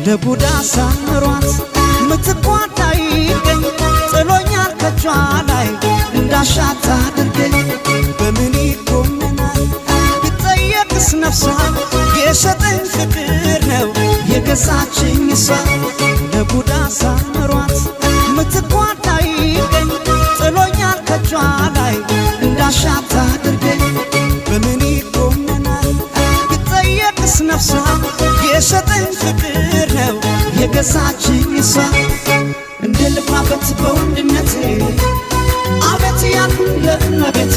ለቡዳ ሳምሯት ምትቋዳ ይገኝ ጥሎኛል ከጇ ላይ እንዳሻት አድርገኝ በምን ይኮነናል ብጠየቅስ ነፍሷ የሸጠኝ ፍቅር ነው የገዛችኝ እሷ ለቡዳ ሳምሯት ምትቋዳ ይገኝ ጥሎኛል ከጇ ላይ እንዳሻት አድርገኝ በምን ይኮነናል ብጠየቅስ ነፍሷ የሸጠኝ ፍቅር ነው የገዛችኝ እሷ እንደ ልባበት በወንድነቴ አቤት ያልኩኝ ለእመቤቴ